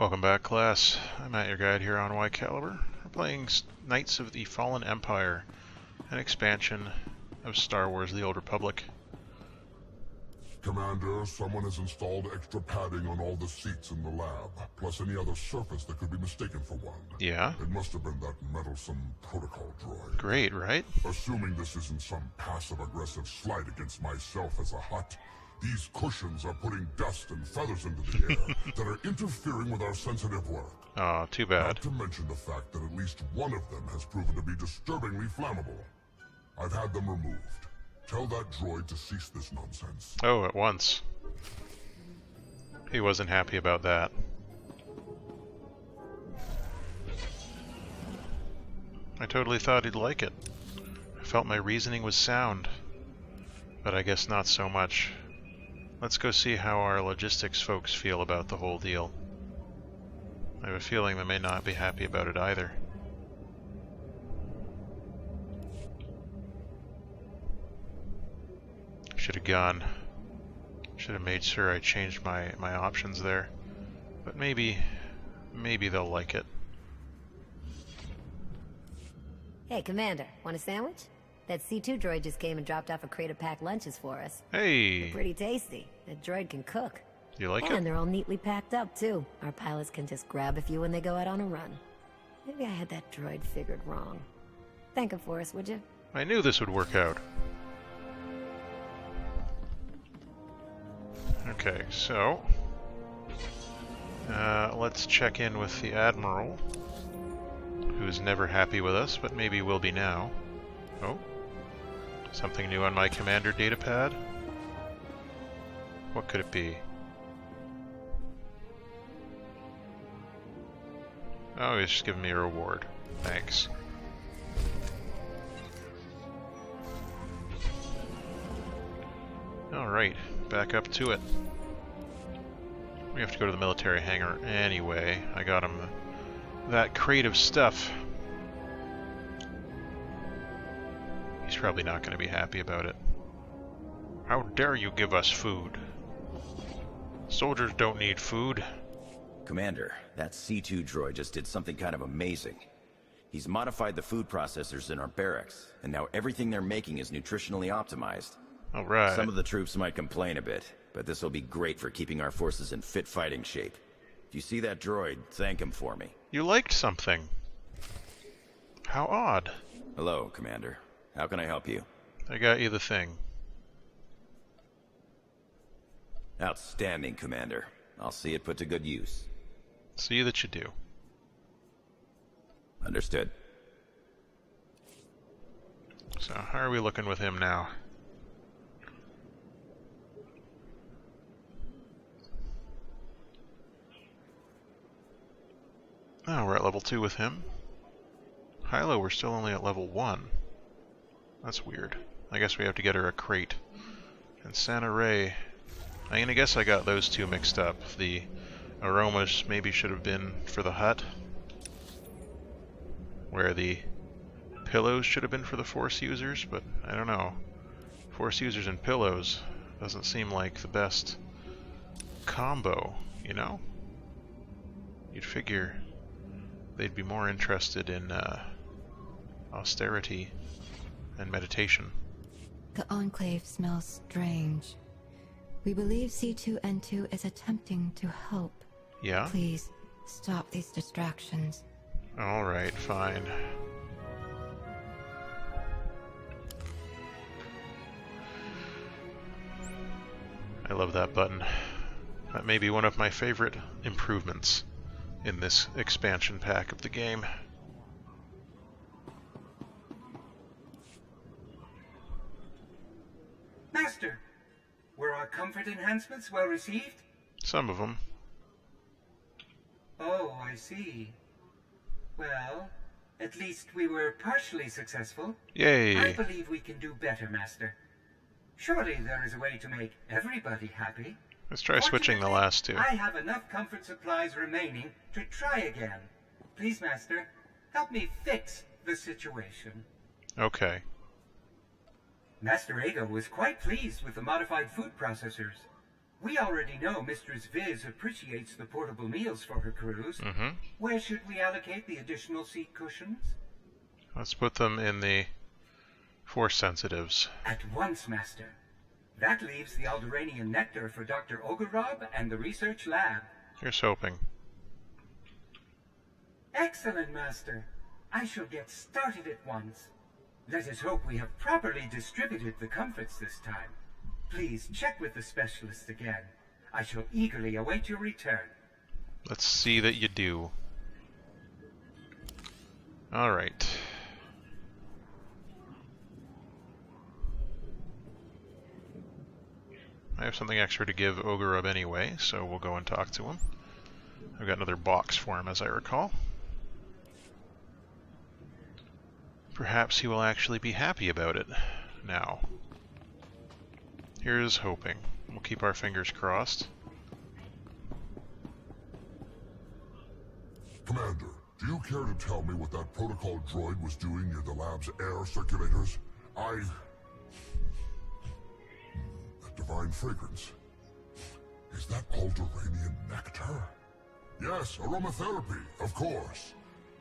Welcome back, class. I'm at your guide here on Y-Caliber. We're playing Knights of the Fallen Empire, an expansion of Star Wars: The Old Republic. Commander, someone has installed extra padding on all the seats in the lab, plus any other surface that could be mistaken for one. Yeah? It must have been that meddlesome protocol droid. Great, right? Assuming this isn't some passive-aggressive slight against myself as a Hutt, these cushions are putting dust and feathers into the air that are interfering with our sensitive work. Oh, too bad. Not to mention the fact that at least one of them has proven to be disturbingly flammable. I've had them removed. Tell that droid to cease this nonsense. Oh, at once. He wasn't happy about that. I totally thought he'd like it. I felt my reasoning was sound. But I guess not so much. Let's go see how our logistics folks feel about the whole deal. I have a feeling they may not be happy about it either. Should have gone. Should have made sure I changed my options there. But maybe they'll like it. Hey, Commander, want a sandwich? That C2 droid just came and dropped off a crate of packed lunches for us. Hey! They're pretty tasty. That droid can cook. You like it? And they're all neatly packed up, too. Our pilots can just grab a few when they go out on a run. Maybe I had that droid figured wrong. Thank him for us, would you? I knew this would work out. Okay, so let's check in with the Admiral, who's never happy with us, but maybe will be now. Oh, something new on my commander datapad? What could it be? Oh, he's just giving me a reward. Thanks. Alright, back up to it. We have to go to the military hangar anyway. I got him that crate of stuff. He's probably not going to be happy about it. How dare you give us food? Soldiers don't need food. Commander, that C2 droid just did something kind of amazing. He's modified the food processors in our barracks, and now everything they're making is nutritionally optimized. Alright. Some of the troops might complain a bit, but this will be great for keeping our forces in fit fighting shape. If you see that droid, thank him for me. You liked something. How odd. Hello, Commander. How can I help you? I got you the thing. Outstanding, Commander. I'll see it put to good use. See that you do. Understood. So, how are we looking with him now? Oh, we're at level 2 with him. Hylo, we're still only at level 1. That's weird. I guess we have to get her a crate. And Santa Ray... I'm gonna guess I got those two mixed up. The aromas maybe should have been for the hut, where the pillows should have been for the Force users, but I don't know. Force users and pillows doesn't seem like the best combo, you know? You'd figure they'd be more interested in austerity and meditation. The Enclave smells strange. We believe C2-N2 is attempting to help. Yeah? Please, stop these distractions. Alright, fine. I love that button. That may be one of my favorite improvements in this expansion pack of the game. Master, were our comfort enhancements well received? Some of them. Oh, I see. Well, at least we were partially successful. Yay! I believe we can do better, Master. Surely there is a way to make everybody happy. Let's try switching the last two. I have enough comfort supplies remaining to try again. Please, Master, help me fix the situation. Okay. Master Ego was quite pleased with the modified food processors. We already know Mistress Viz appreciates the portable meals for her crews. Mm-hmm. Where should we allocate the additional seat cushions? Let's put them in the force sensitives. At once, Master. That leaves the Alderanian nectar for Dr. Ogorob and the research lab. Here's hoping. Excellent, Master. I shall get started at once. Let us hope we have properly distributed the comforts this time. Please check with the specialist again. I shall eagerly await your return. Let's see that you do. Alright. I have something extra to give Ogorob anyway, so we'll go and talk to him. I've got another box for him, as I recall. Perhaps he will actually be happy about it now. Here's hoping. We'll keep our fingers crossed. Commander, do you care to tell me what that protocol droid was doing near the lab's air circulators? That divine fragrance. Is that Alderanian nectar? Yes, aromatherapy, of course.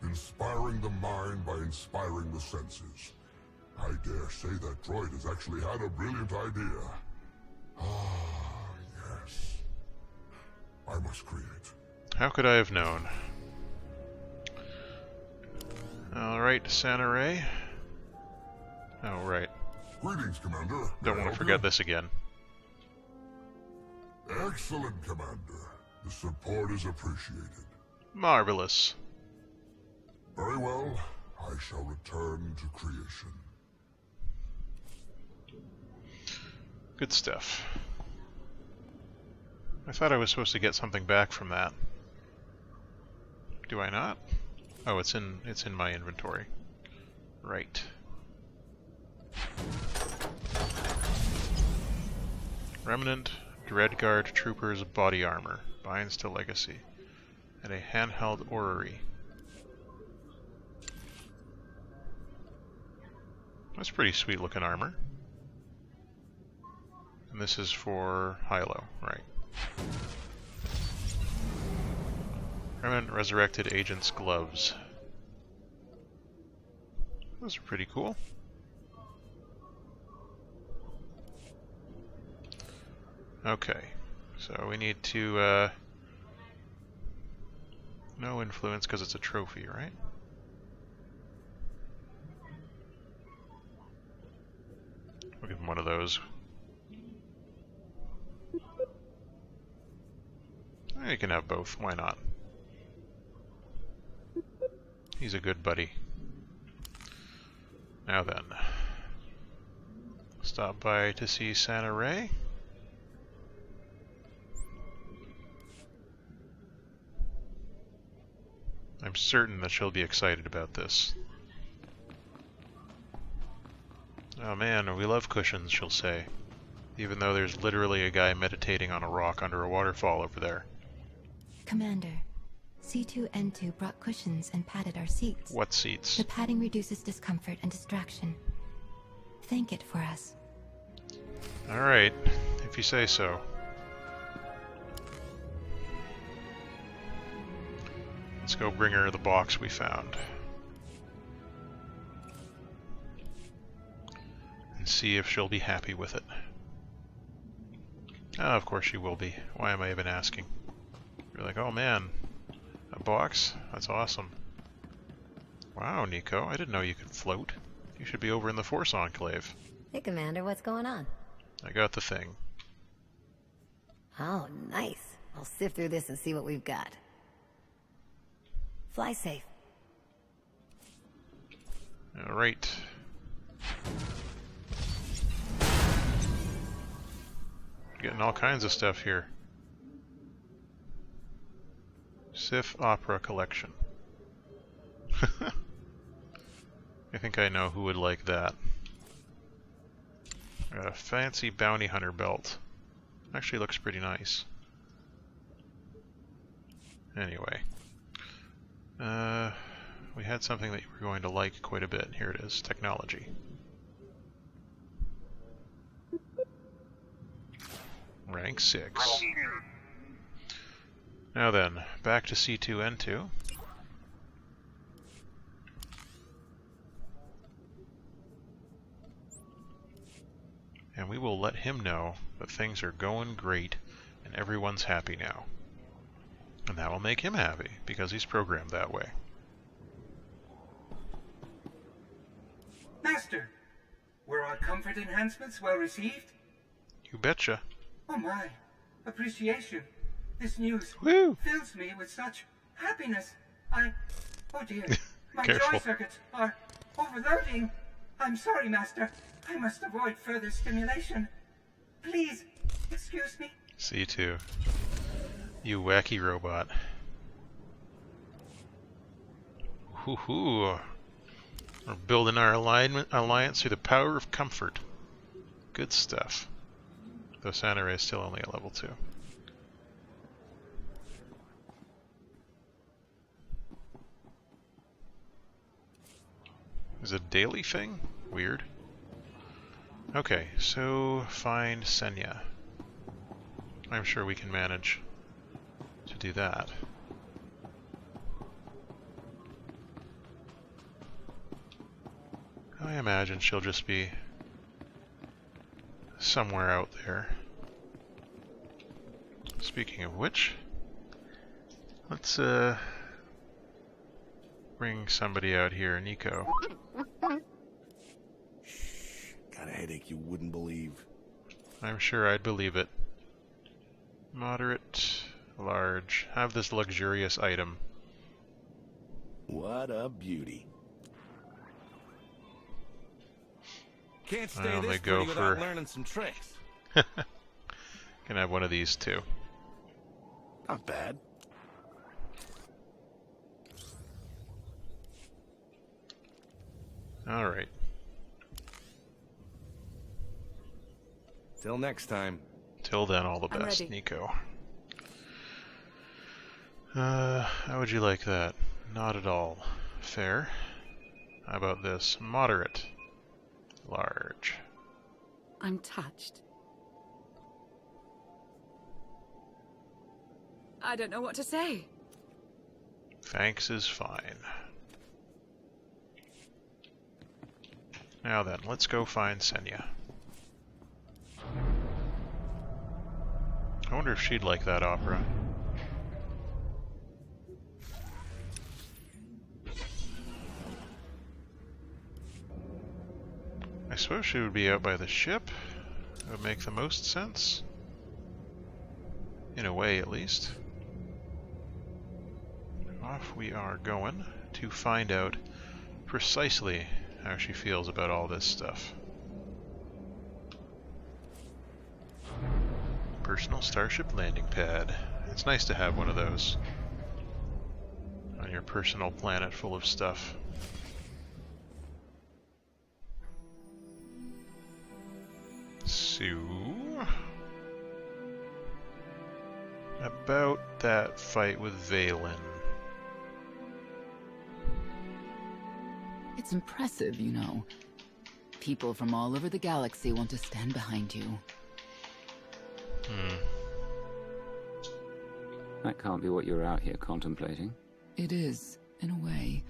Inspiring the mind by inspiring the senses. I dare say that droid has actually had a brilliant idea. Ah, yes. I must create. How could I have known? Alright, Santa Ray. Oh, right. Greetings, Commander. Don't want to forget this again. Excellent, Commander. The support is appreciated. Marvelous. Very well. I shall return to creation. Good stuff. I thought I was supposed to get something back from that. Do I not? Oh, it's in my inventory. Right. Remnant Dreadguard Trooper's body armor binds to legacy, and a handheld orrery. That's pretty sweet looking armor. And this is for Hilo, right. Remnant Resurrected Agent's gloves. Those are pretty cool. Okay, so we need to, no influence because it's a trophy, right? We'll give him one of those. You can have both, why not? He's a good buddy. Now then, stop by to see Santa Ray. I'm certain that she'll be excited about this. Oh man, we love cushions, she'll say. Even though there's literally a guy meditating on a rock under a waterfall over there. Commander, C2-N2 brought cushions and padded our seats. What seats? The padding reduces discomfort and distraction. Thank it for us. Alright, if you say so. Let's go bring her the box we found. And see if she'll be happy with it. Oh, of course she will be. Why am I even asking? You're like, oh man, a box? That's awesome. Wow, Nico, I didn't know you could float. You should be over in the Force Enclave. Hey, Commander, what's going on? I got the thing. Oh, nice. I'll sift through this and see what we've got. Fly safe. Alright. Getting all kinds of stuff here. Sith Opera Collection. I think I know who would like that. Got a fancy bounty hunter belt. Actually looks pretty nice. Anyway. We had something that you were going to like quite a bit. Here it is, technology. Rank 6. Now then, back to C2-N2. And we will let him know that things are going great and everyone's happy now. And that will make him happy, because he's programmed that way. Master, were our comfort enhancements well received? You betcha. Oh my, appreciation. This news Woo! fills me with such happiness. Oh dear, my Careful. joy circuits are overloading. I'm sorry, Master. I must avoid further stimulation. Please, excuse me. C2. You wacky robot. Hoo-hoo. We're building our alliance through the power of comfort. Good stuff. Though Santa Ray is still only at level 2. Is it a daily thing? Weird. Okay, so find Senya. I'm sure we can manage to do that. I imagine she'll just be somewhere out there. Speaking of which, let's bring somebody out here, Nico. Got a headache you wouldn't believe. I'm sure I'd believe it. Moderate, large. Have this luxurious item. What a beauty. Can't stay Well, this they go pretty without for- learning some tricks. Can have one of these too. Not bad. Alright. Till next time. Till then, all the I'm best, ready. Nico. How would you like that? Not at all. Fair. How about this? Moderate. Large. I'm touched. I don't know what to say. Thanks is fine. Now then, let's go find Senya. I wonder if she'd like that opera. I suppose she would be out by the ship. That would make the most sense. In a way, at least. Off we are going to find out precisely how she feels about all this stuff. Personal Starship landing pad. It's nice to have one of those on your personal planet full of stuff. So, about that fight with Valkeyn. It's impressive, you know. People from all over the galaxy want to stand behind you. That can't be what you're out here contemplating. It is, in a way.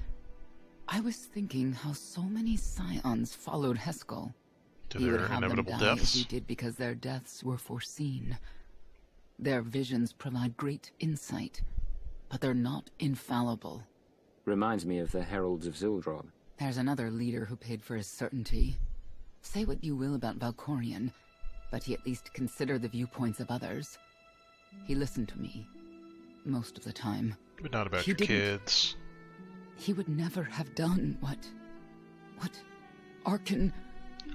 I was thinking how so many Scions followed Heskel. To He would their have them inevitable die as he deaths. did because their deaths were foreseen. Their visions provide great insight, but they're not infallible. Reminds me of the Heralds of Zildrog. There's another leader who paid for his certainty. Say what you will about Valkeyn, but he at least considered the viewpoints of others. He listened to me, most of the time. But not about He your didn't. kids. He would never have done what Arkin...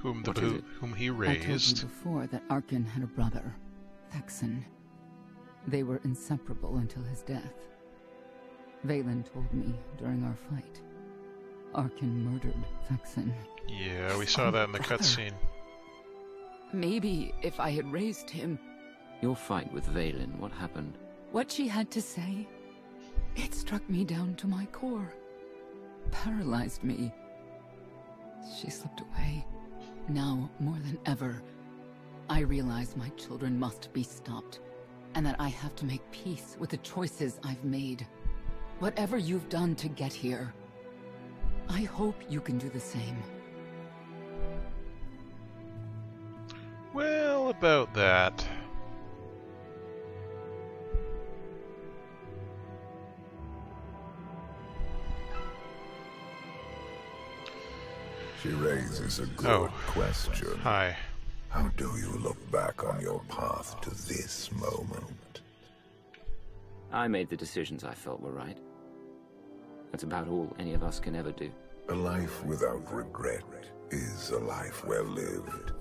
Whom What is it? whom he I told raised. you before that Arkin had a brother, Thexan. They were inseparable until his death. Valkeyn told me during our fight. Arkin murdered Thexan. Yeah, we His saw own that in the brother. cutscene. Maybe if I had raised him, Your fight with Valkeyn, what happened? what she had to say, it struck me down to my core. Paralyzed me. She slipped away. Now, more than ever, I realize my children must be stopped, and that I have to make peace with the choices I've made. Whatever you've done to get here, I hope you can do the same. Well, about that. She raises a good question. Hi. How do you look back on your path to this moment? I made the decisions I felt were right. That's about all any of us can ever do. A life without regret is a life well lived.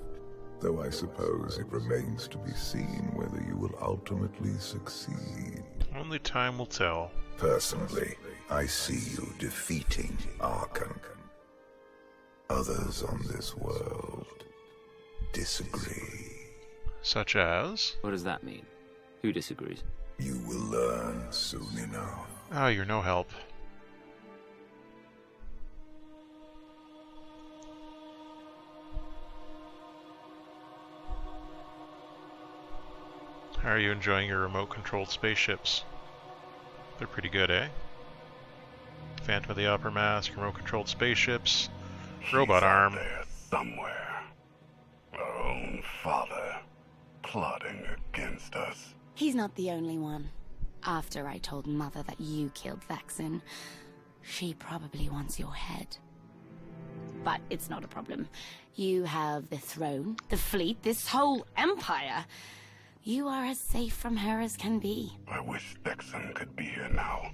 Though I suppose it remains to be seen whether you will ultimately succeed. Only time will tell. Personally, I see you defeating Arkan. Others on this world disagree. Such as? What does that mean? Who disagrees? You will learn soon enough. Oh, you're no help. How are you enjoying your remote-controlled spaceships? They're pretty good, eh? Phantom of the Opera mask, remote-controlled spaceships, robot arm. There somewhere. Our own father plotting against us. He's not the only one. After I told Mother that you killed Valkeyn, she probably wants your head. But it's not a problem. You have the throne, the fleet, this whole empire. You are as safe from her as can be. I wish Valkeyn could be here now.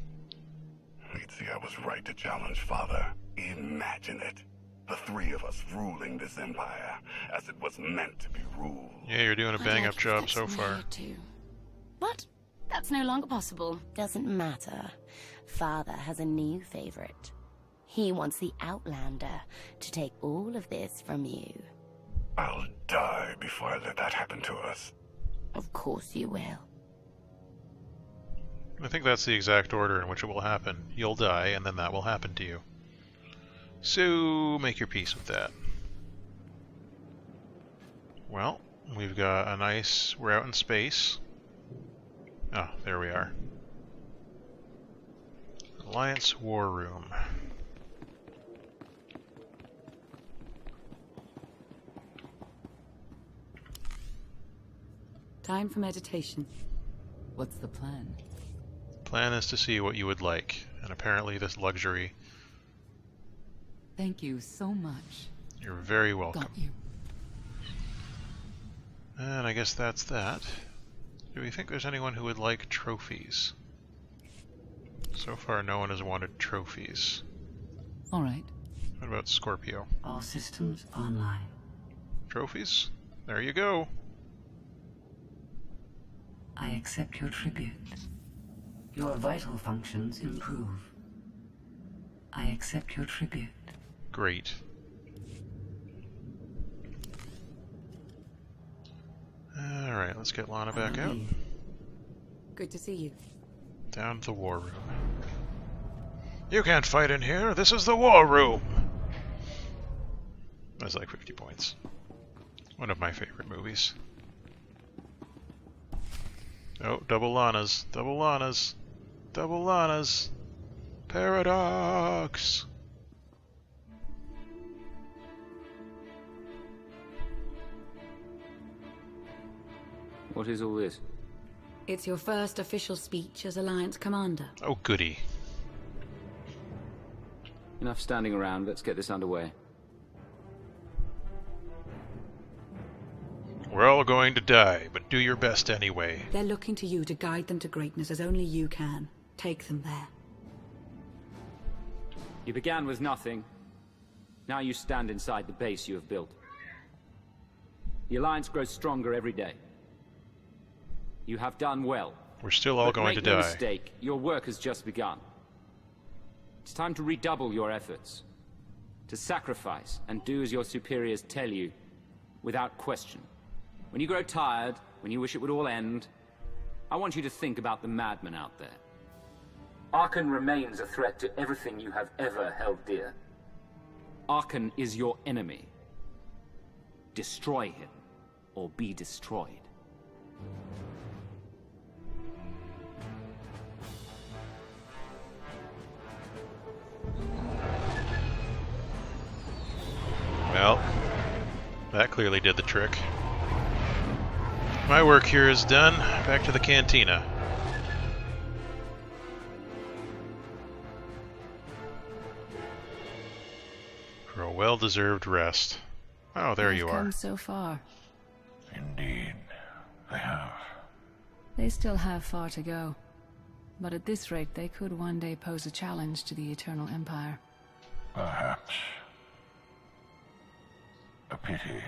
He'd see I was right to challenge Father. Imagine it. The three of us ruling this empire as it was meant to be ruled. Yeah, you're doing a bang-up job so far. What? That's no longer possible. Doesn't matter. Father has a new favorite. He wants the Outlander to take all of this from you. I'll die before I let that happen to us. Of course you will. I think that's the exact order in which it will happen. You'll die, and then that will happen to you. So, make your peace with that. Well, we've got a nice... we're out in space. Ah, there we are. Alliance War Room. Time for meditation. What's the plan? Plan is to see what you would like, and apparently this luxury. Thank you so much. You're very welcome. Got you. And I guess that's that. Do we think there's anyone who would like trophies? So far, no one has wanted trophies. All right. What about Scorpio? All systems online. Trophies? There you go. I accept your tribute. Your vital functions improve. I accept your tribute. Great. Alright, let's get Lana back out. Good to see you. Down to the war room. You can't fight in here. This is the war room. That's like 50 points. One of my favorite movies. Oh, double Lanas. Double Lanas. Double Lanas. Paradox. What is all this? It's your first official speech as Alliance Commander. Oh, goody. Enough standing around, let's get this underway. We're all going to die, but do your best anyway. They're looking to you to guide them to greatness as only you can. Take them there. You began with nothing. Now you stand inside the base you have built. The Alliance grows stronger every day. You have done well. We're still all going to die. Make no mistake, your work has just begun. It's time to redouble your efforts. To sacrifice and do as your superiors tell you, without question. When you grow tired, when you wish it would all end, I want you to think about the madman out there. Arkan remains a threat to everything you have ever held dear. Arkan is your enemy. Destroy him. or be destroyed. Well, that clearly did the trick. My work here is done. Back to the cantina. For a well-deserved rest. Oh, there you They've are. come so far. Indeed, they have. They still have far to go. But at this rate, they could one day pose a challenge to the Eternal Empire. Perhaps. A pity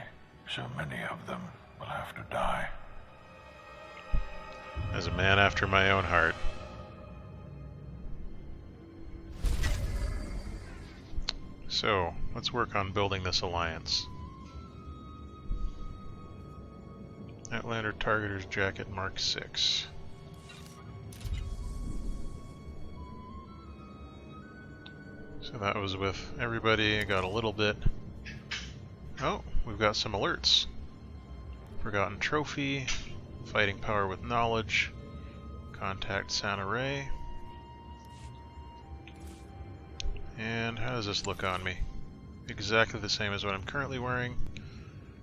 so many of them will have to die. As a man after my own heart. So, let's work on building this alliance. Outlander Targeter's Jacket Mark 6. So that was with everybody. I got a little bit. Oh, we've got some alerts. Forgotten Trophy, Fighting Power with Knowledge, Contact Santa Ray. And how does this look on me? Exactly the same as what I'm currently wearing,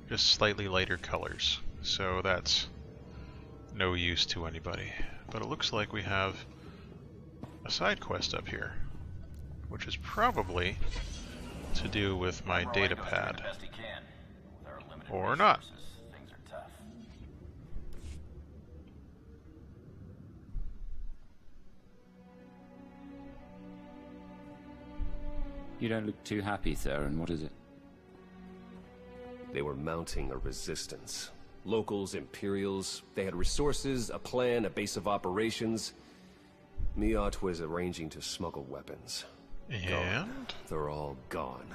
just slightly lighter colors. So that's no use to anybody. But it looks like we have a side quest up here, which is probably to do with my data pad. Or not. You don't look too happy, Theron. What is it? They were mounting a resistance. Locals, Imperials, they had resources, a plan, a base of operations. Miot was arranging to smuggle weapons. And? Gone. They're all gone.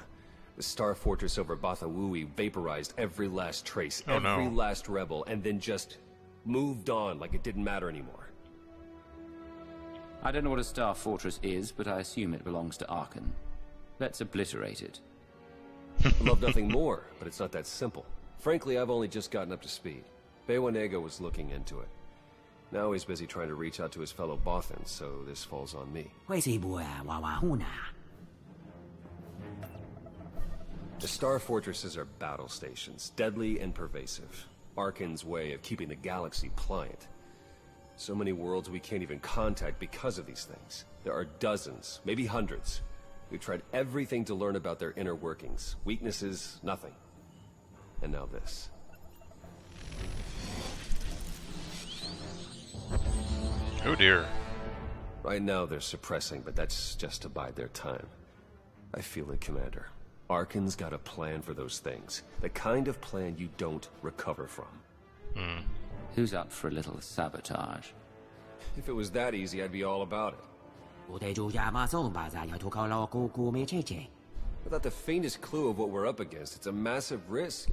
The Star Fortress over Bathawui vaporized every last trace, every last rebel, and then just moved on like it didn't matter anymore. I don't know what a Star Fortress is, but I assume it belongs to Arkan. Let's obliterate it. I'd love nothing more, but it's not that simple. Frankly, I've only just gotten up to speed. Bewanego was looking into it. Now he's busy trying to reach out to his fellow Bothans, so this falls on me. The Star Fortresses are battle stations, deadly and pervasive. Arkan's way of keeping the galaxy pliant. So many worlds we can't even contact because of these things. There are dozens, maybe hundreds. We've tried everything to learn about their inner workings. Weaknesses, nothing. And now this. Oh dear. Right now they're suppressing, but that's just to bide their time. I feel it, Commander. Arkan's got a plan for those things. The kind of plan you don't recover from. Who's up for a little sabotage? If it was that easy, I'd be all about it. Without the faintest clue of what we're up against, it's a massive risk.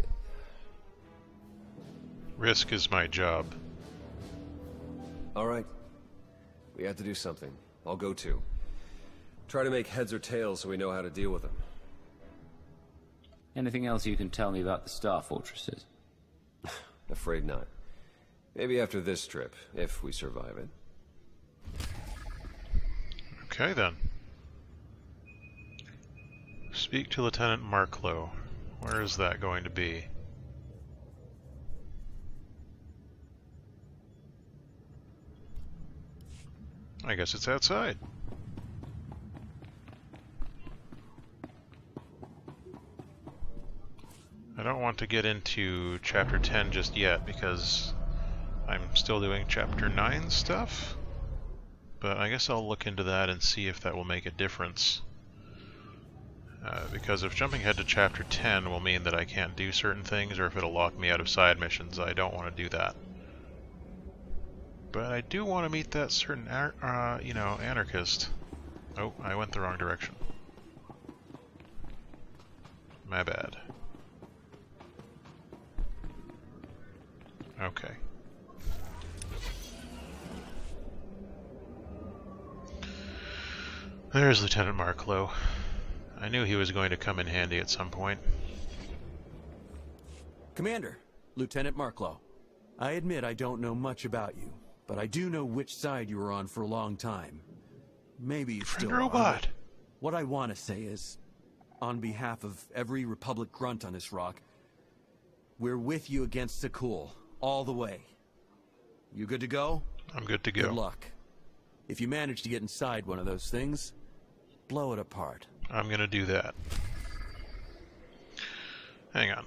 Risk is my job. Alright. We have to do something. I'll go too. Try to make heads or tails so we know how to deal with them. Anything else you can tell me about the Star Fortresses? Afraid not. Maybe after this trip, if we survive it. Okay then. Speak to Lieutenant Marklow. Where is that going to be? I guess it's outside. I don't want to get into Chapter 10 just yet because I'm still doing Chapter 9 stuff. But I guess I'll look into that and see if that will make a difference. Because if jumping ahead to Chapter 10 will mean that I can't do certain things, or if it'll lock me out of side missions, I don't want to do that. But I do want to meet that certain, anarchist. Oh, I went the wrong direction. My bad. Okay. There's Lieutenant Marklow. I knew he was going to come in handy at some point. Commander, Lieutenant Marklow. I admit I don't know much about you, but I do know which side you were on for a long time. Maybe you still are. Robot. What I want to say is, on behalf of every Republic grunt on this rock, we're with you against Sakul, all the way. You good to go? I'm good to go. Good luck. If you manage to get inside one of those things, blow it apart. I'm gonna do that. Hang on.